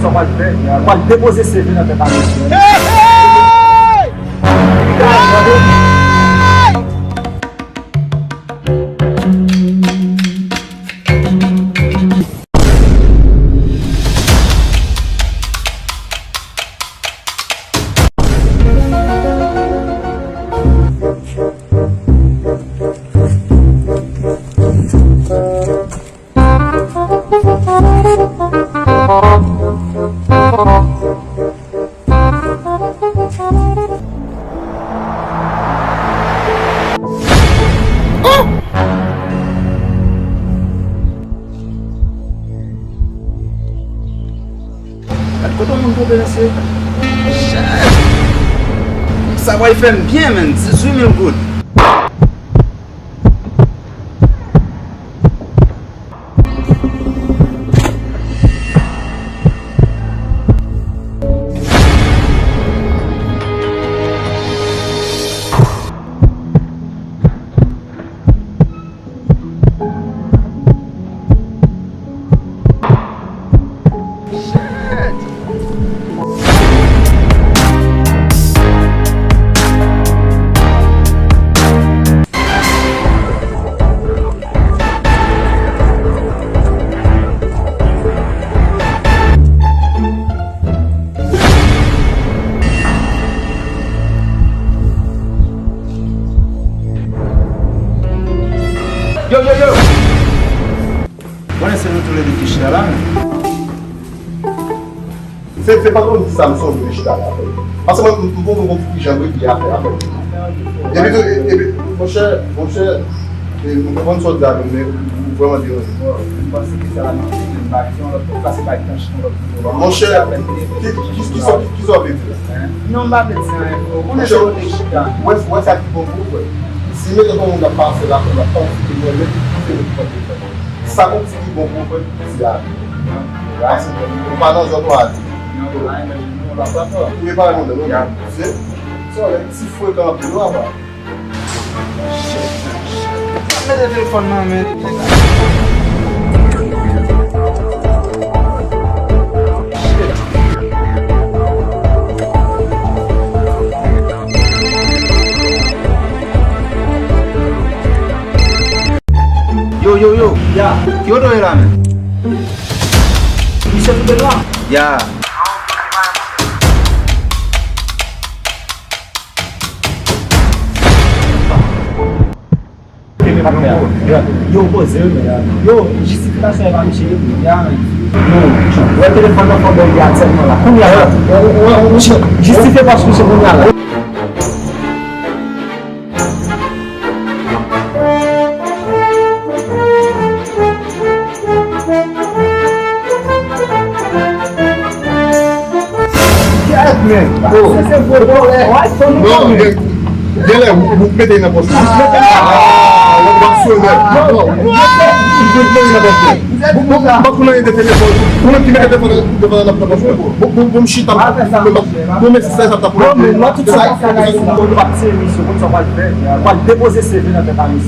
Só pode deposer CV na preparação. Todo mundo peut danser. Ça va faire bien, man. C'est really good. Yo! Voilà, c'est notre lait de Kishna là. C'est pas comme ça, me semble, que je suis là. Parce que moi, je ne peux pas j'aimerais qu'il y a à faire. Et puis, mon cher, nous pouvons une sorte d'âme, mais vous vraiment dire. Je pense que c'est la même chose. Mon cher, qui sont avec vous? Non, pas médecin. On est sur le Kishna. Ouais, ça qui vont vous. Si nous avons la pensée là, on a pas envie de ça compte ce qui vont vous faire. On parle dans un droit. Vous ne pas le monde. C'est si fou quand on peut voir. Mais le téléphone, man. Yo. Yeah. Yo do it, man. You said the law. Yeah. Yo, yo, justificação é para mexer no o telefone da família, lá. Como é? Justifica para mexer no lá. Não, vou meter na postura. Vamos ainda telefone. Vamos tirar telefone na postura. Vamos chitar. Vamos ver se você está por aí. Não, tudo sai. Quando vai serviço, quando só vai ver, pode deposer CV na preparação.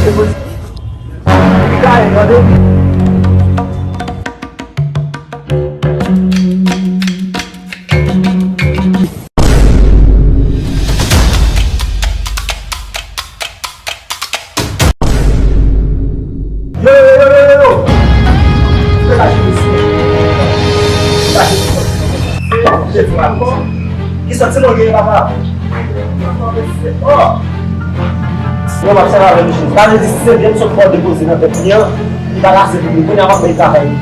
Depois. Isso você não ganha lá. Ó. Eu vou falar para você, cara, esse CD só pode depositar na pequena e dar lá sempre, não vai deitar aí.